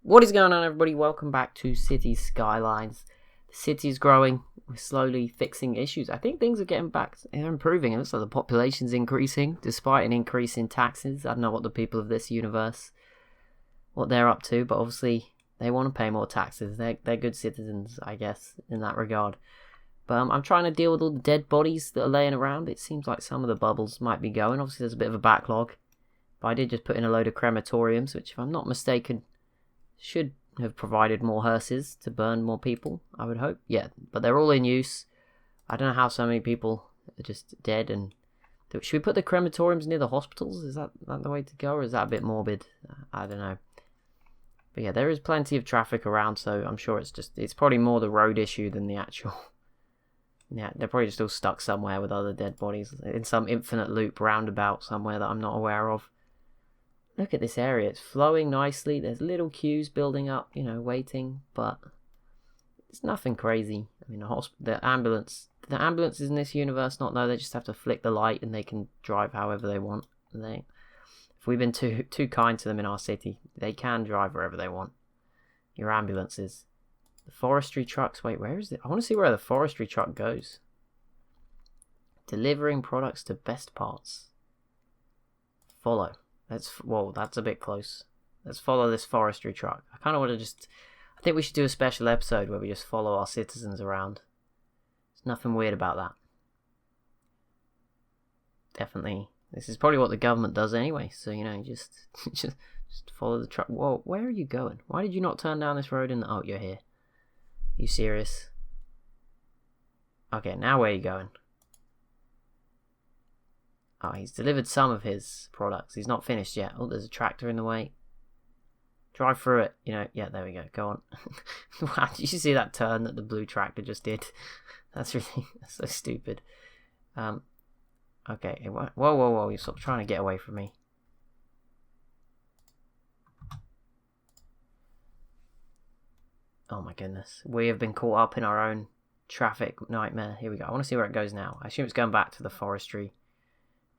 What is going on, everybody? Welcome back to City Skylines. The city is growing. We're slowly fixing issues. I think things are getting back. They're improving. It looks like the population's increasing, despite an increase in taxes. I don't know what the people of this universe, what they're up to, but obviously they want to pay more taxes. They're good citizens, I guess, in that regard. But I'm trying to deal with all the dead bodies that are laying around. It seems like some of the bubbles might be going. Obviously, there's a bit of a backlog. But I did just put in a load of crematoriums, which, if I'm not mistaken, should have provided more hearses to burn more people, I would hope. Yeah, but they're all in use. I don't know how so many people are just dead. And should we put the crematoriums near the hospitals? Is that the way to go, or is that a bit morbid? I don't know. But yeah, there is plenty of traffic around, so I'm sure it's probably more the road issue than the actual. Yeah, they're probably just all stuck somewhere with other dead bodies in some infinite loop roundabout somewhere that I'm not aware of. Look at this area, it's flowing nicely, there's little queues building up, waiting, but it's nothing crazy. I mean, the ambulances in this universe, not though, they just have to flick the light and they can drive however they want. If we've been too kind to them in our city, they can drive wherever they want. Your ambulances. The forestry trucks, wait, where is it? I want to see where the forestry truck goes. Delivering products to best parts. Follow. Whoa, that's a bit close. Let's follow this forestry truck. I kind of want to I think we should do a special episode where we just follow our citizens around. There's nothing weird about that. Definitely. This is probably what the government does anyway. So, just follow the truck. Whoa, where are you going? Why did you not turn down this road oh, you're here. You serious? Okay, now where are you going? Oh, he's delivered some of his products. He's not finished yet. Oh, there's a tractor in the way. Drive through it. Yeah, there we go. Go on. Wow, did you see that turn that the blue tractor just did? That's so stupid. Okay. Whoa. You're sort of trying to get away from me. Oh my goodness. We have been caught up in our own traffic nightmare. Here we go. I want to see where it goes now. I assume it's going back to the forestry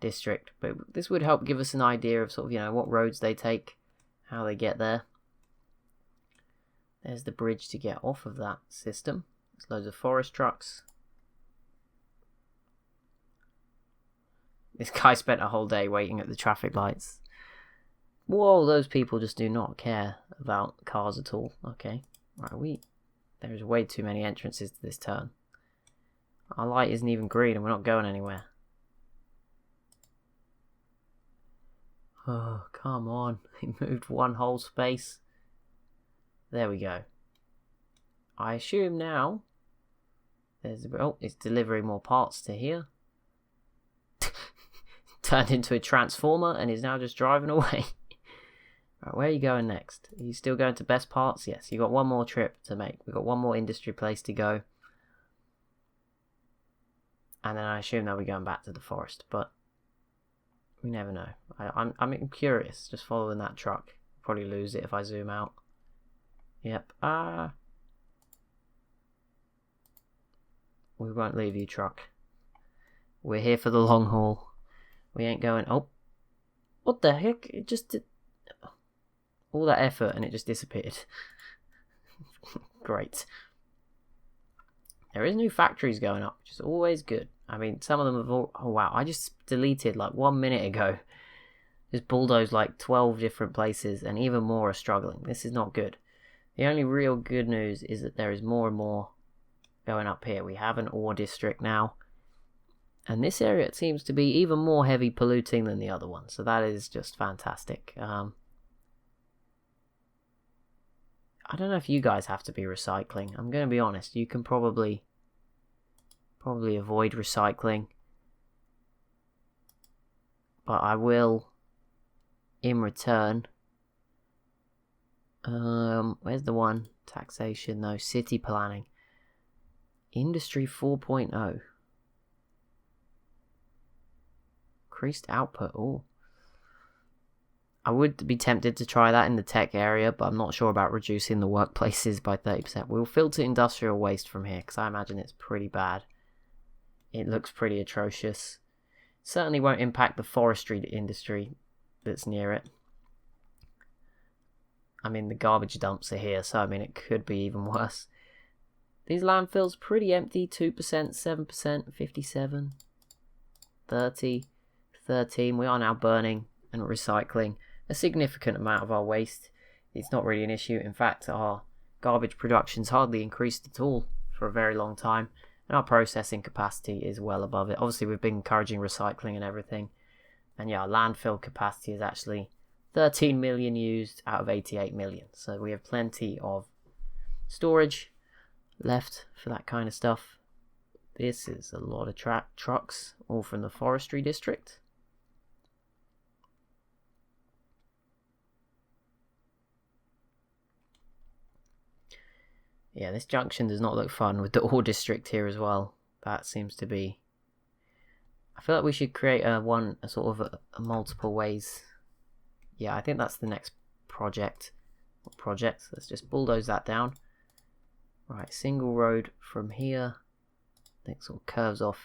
district, but this would help give us an idea of sort of, what roads they take, how they get there. There's the bridge to get off of that system. There's loads of forest trucks. This guy spent a whole day waiting at the traffic lights. Whoa, those people just do not care about cars at all. Okay, right, there's way too many entrances to this turn. Our light isn't even green and we're not going anywhere. Oh, come on. He moved one whole space. There we go. I assume now it's delivering more parts to here. Turned into a transformer and is now just driving away. Right, where are you going next? Are you still going to best parts? Yes, you got one more trip to make. We've got one more industry place to go. And then I assume they'll be going back to the forest, but we never know. I'm curious, just following that truck. Probably lose it if I zoom out. Yep. We won't leave you, truck. We're here for the long haul. We ain't going... Oh. What the heck? It just did... All that effort and it just disappeared. Great. There is new factories going up, which is always good. I mean, some of them have all... Oh, wow. I just deleted, 1 minute ago. Just bulldozed, 12 different places, and even more are struggling. This is not good. The only real good news is that there is more and more going up here. We have an ore district now. And this area seems to be even more heavy polluting than the other one. So that is just fantastic. I don't know if you guys have to be recycling. I'm going to be honest. You can probably avoid recycling, but I will in return. Where's the one? Taxation though. City planning. Industry 4.0. Increased output. Oh, I would be tempted to try that in the tech area, but I'm not sure about reducing the workplaces by 30%. We'll filter industrial waste from here because I imagine it's pretty bad. It looks pretty atrocious. Certainly won't impact the forestry industry that's near it. I mean, the garbage dumps are here, so I mean, it could be even worse. These landfills pretty empty. 2%, 7%, 57, 30, 13. We are now burning and recycling a significant amount of our waste. It's not really an issue. In fact, our garbage production's hardly increased at all for a very long time, and our processing capacity is well above it. Obviously, we've been encouraging recycling and everything, and yeah, our landfill capacity is actually 13 million used out of 88 million, so we have plenty of storage left for that kind of stuff. This is a lot of trucks, all from the forestry district. Yeah, this junction does not look fun with the ore district here as well. That seems to be... I feel like we should create a sort of a multiple ways. Yeah, I think that's the next project. Let's just bulldoze that down. Right, single road from here. It sort of curves off.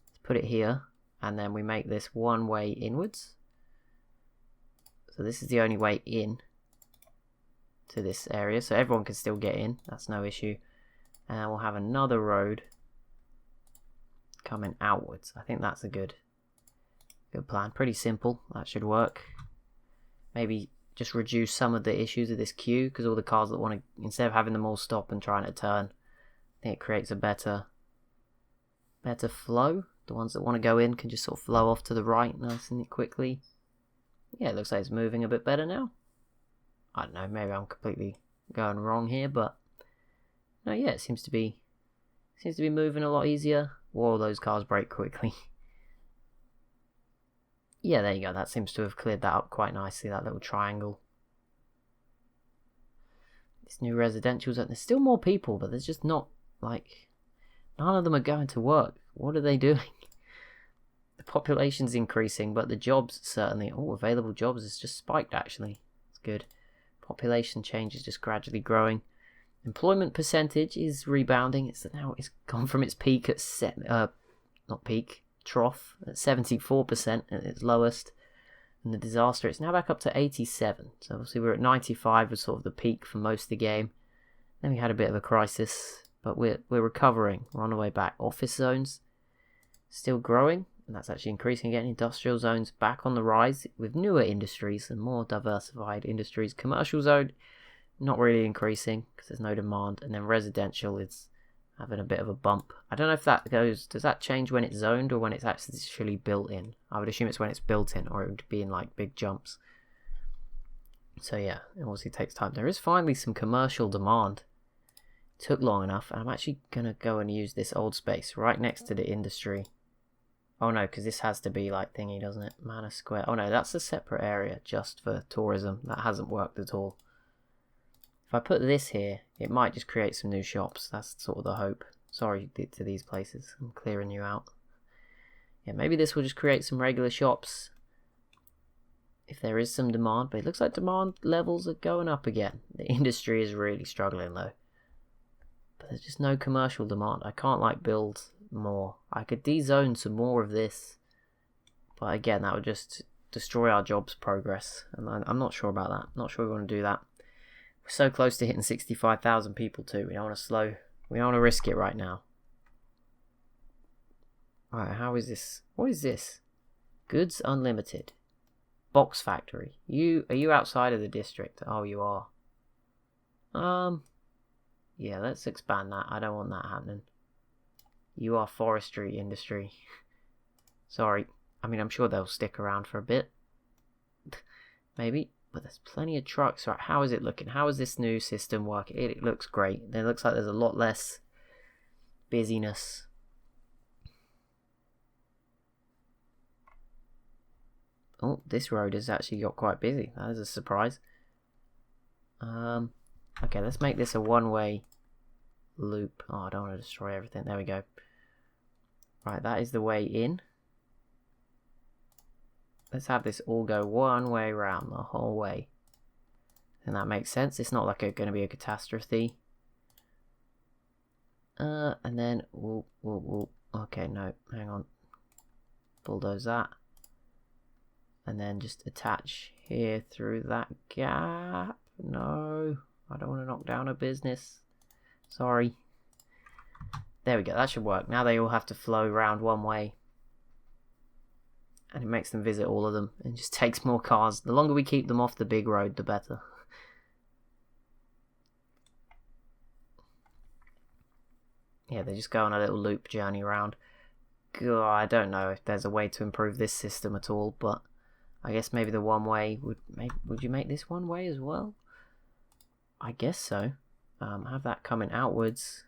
Let's put it here, and then we make this one way inwards. So this is the only way in to this area, so everyone can still get in. That's no issue. And we'll have another road coming outwards. I think that's a good plan. Pretty simple. That should work. Maybe just reduce some of the issues of this queue, because all the cars that want to, instead of having them all stop and trying to turn, I think it creates a better flow. The ones that want to go in can just sort of flow off to the right nice and quickly. Yeah, it looks like it's moving a bit better now. I don't know, maybe I'm completely going wrong here, but no, yeah, it seems to be moving a lot easier. Whoa, those cars brake quickly. Yeah, there you go. That seems to have cleared that up quite nicely, that little triangle. This new residential zone, there's still more people, but there's just not, like, none of them are going to work. What are they doing? The population's increasing, but the jobs certainly, available jobs has just spiked actually. It's good. Population change is just gradually growing. Employment percentage is rebounding. It's gone from its peak at trough at 74% at its lowest, and the disaster, it's now back up to 87. So obviously we're at 95 was sort of the peak for most of the game. Then we had a bit of a crisis, but we're recovering. We're on the way back. Office zones still growing, and that's actually increasing again. Industrial zones back on the rise with newer industries and more diversified industries. Commercial zone not really increasing because there's no demand, and then residential is having a bit of a bump. I don't know if that does that change when it's zoned or when it's actually built in? I would assume it's when it's built in, or it would be in like big jumps. So yeah, it obviously takes time. There is finally some commercial demand. It took long enough, and I'm actually gonna go and use this old space right next to the industry. Oh no, because this has to be like thingy, doesn't it? Manor Square. Oh no, that's a separate area just for tourism. That hasn't worked at all. If I put this here, it might just create some new shops. That's sort of the hope. Sorry to these places. I'm clearing you out. Yeah, maybe this will just create some regular shops if there is some demand. But it looks like demand levels are going up again. The industry is really struggling though. But there's just no commercial demand. I can't like build more. I could dezone some more of this. But again, that would just destroy our jobs progress. And I'm not sure about that. Not sure we want to do that. We're so close to hitting 65,000 people too. We don't want to risk it right now. Alright, how is this? What is this? Goods Unlimited. Box Factory. Are you outside of the district? Oh, you are. Yeah, let's expand that. I don't want that happening. You are forestry industry. Sorry. I mean, I'm sure they'll stick around for a bit. Maybe. But there's plenty of trucks. Right, how is it looking? How is this new system working? It looks great. It looks like there's a lot less busyness. Oh, this road has actually got quite busy. That is a surprise. Okay, let's make this a one-way loop. Oh, I don't want to destroy everything. There we go. Right, that is the way in. Let's have this all go one way around the whole way. And that makes sense. It's not like going to be a catastrophe. And then we'll okay, no, hang on. Bulldoze that. And then just attach here through that gap. No, I don't want to knock down a business. Sorry. There we go, that should work. Now they all have to flow round one way. And it makes them visit all of them. And just takes more cars. The longer we keep them off the big road, the better. Yeah, they just go on a little loop journey around. God, I don't know if there's a way to improve this system at all, but I guess maybe the one way would you make this one way as well? I guess so. Have that coming outwards,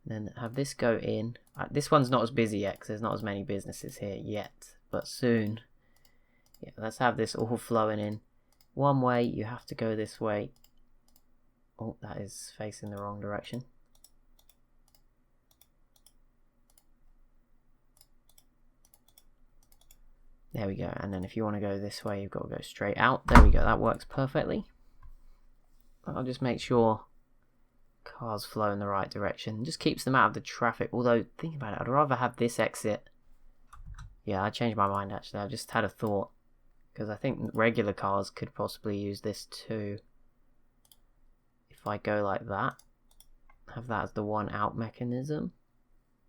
and then have this go in. This one's not as busy yet because there's not as many businesses here yet, but soon. Yeah, let's have this all flowing in one way. You have to go this way. Oh, that is facing the wrong direction. There we go, and then if you want to go this way, you've got to go straight out. There we go, that works perfectly. I'll just make sure cars flow in the right direction. Just keeps them out of the traffic, although, think about it, I'd rather have this exit. Yeah, I changed my mind actually, I just had a thought. Because I think regular cars could possibly use this too. If I go like that, have that as the one out mechanism.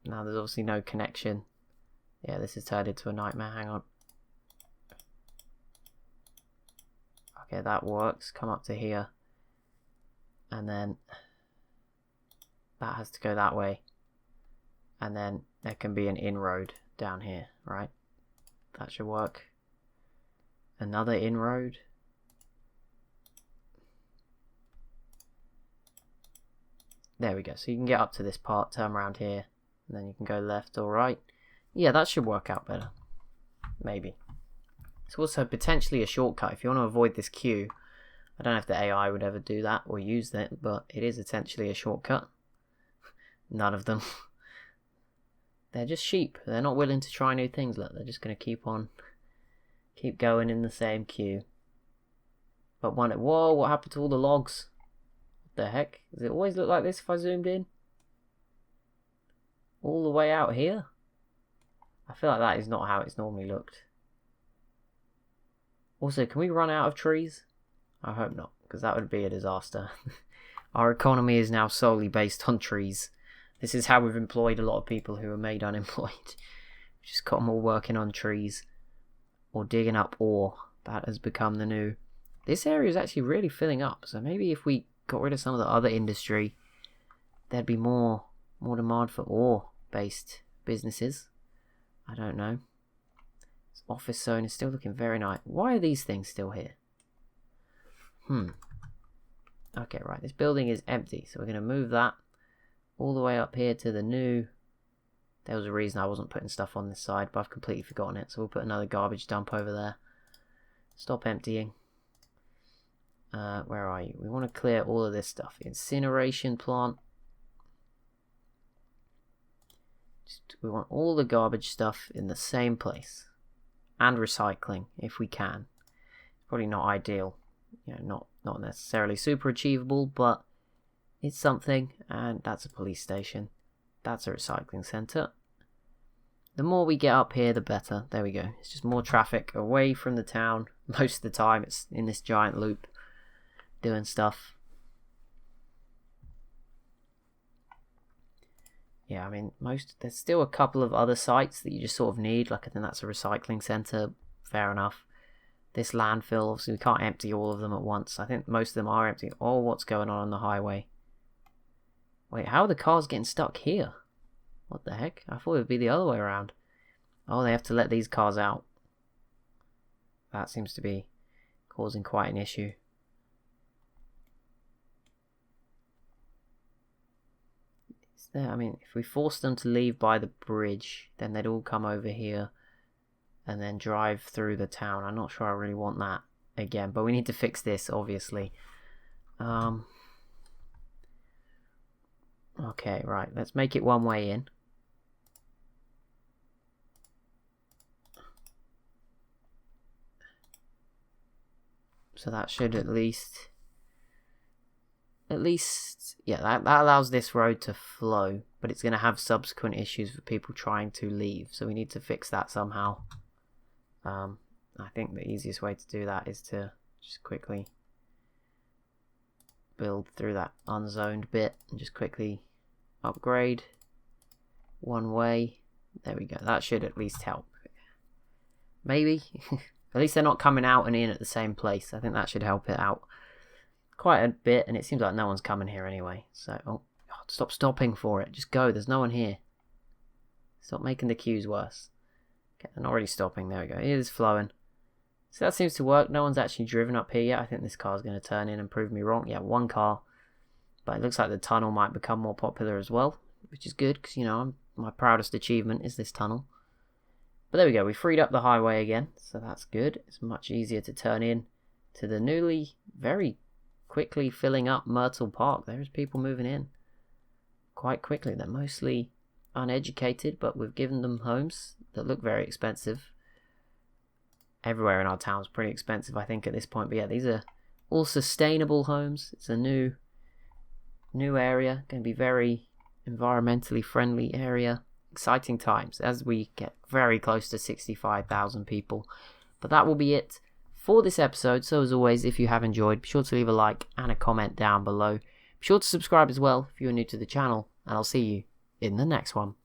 Now there's obviously no connection. Yeah, this has turned into a nightmare, hang on. Okay, that works. Come up to here. And then that has to go that way. And then there can be an inroad down here, right? That should work. Another inroad. There we go. So you can get up to this part, turn around here, and then you can go left or right. Yeah, that should work out better. Maybe. It's also potentially a shortcut if you want to avoid this queue. I don't know if the AI would ever do that or use it, but it is essentially a shortcut. None of them. They're just sheep. They're not willing to try new things. Look, they're just going to keep going in the same queue. But whoa, what happened to all the logs? What the heck? Does it always look like this if I zoomed in? All the way out here? I feel like that is not how it's normally looked. Also, can we run out of trees? I hope not, because that would be a disaster. Our economy is now solely based on trees. This is how we've employed a lot of people who are made unemployed. We just got them all working on trees. Or digging up ore. That has become the new... This area is actually really filling up, so maybe if we got rid of some of the other industry, there'd be more demand for ore-based businesses. I don't know. This office zone is still looking very nice. Why are these things still here? Okay, right. This building is empty, so we're going to move that all the way up here to the new... There was a reason I wasn't putting stuff on this side, but I've completely forgotten it, so we'll put another garbage dump over there. Stop emptying. Where are you? We want to clear all of this stuff. Incineration plant. We want all the garbage stuff in the same place. And recycling, if we can. Probably not ideal. You know, not necessarily super achievable, but it's something. And that's a police station. That's a recycling centre. The more we get up here, the better. There we go. It's just more traffic away from the town. Most of the time, it's in this giant loop doing stuff. Yeah, I mean, there's still a couple of other sites that you just sort of need. Like, I think that's a recycling centre. Fair enough. This landfill, obviously, we can't empty all of them at once. I think most of them are empty. Oh, what's going on the highway? Wait, how are the cars getting stuck here? What the heck? I thought it would be the other way around. Oh, they have to let these cars out. That seems to be causing quite an issue. I mean, if we force them to leave by the bridge, then they'd all come over here and then drive through the town. I'm not sure I really want that again, but we need to fix this, obviously. Okay, right, let's make it one way in. So that should at least, yeah, that allows this road to flow, but it's going to have subsequent issues for people trying to leave, so we need to fix that somehow. I think the easiest way to do that is to just quickly build through that unzoned bit and just quickly upgrade one way. There we go. That should at least help. Maybe. At least they're not coming out and in at the same place. I think that should help it out quite a bit, and it seems like no one's coming here anyway. So, oh, God, stop stopping for it. Just go. There's no one here. Stop making the queues worse. Okay, they're not really stopping. There we go. It is flowing. So that seems to work. No one's actually driven up here yet. I think this car's going to turn in and prove me wrong. Yeah, one car. But it looks like the tunnel might become more popular as well, which is good because, you know, my proudest achievement is this tunnel. But there we go. We freed up the highway again, so that's good. It's much easier to turn in to the newly, very quickly filling up Myrtle Park. There's people moving in quite quickly. They're mostly uneducated, but we've given them homes that look very expensive. Everywhere in our town is pretty expensive, I think, at this point. But yeah, these are all sustainable homes. It's a new area, going to be very environmentally friendly area. Exciting times as we get very close to 65,000 people. But that will be it for this episode. So as always, if you have enjoyed, be sure to leave a like and a comment down below. Be sure to subscribe as well if you're new to the channel, and I'll see you in the next one.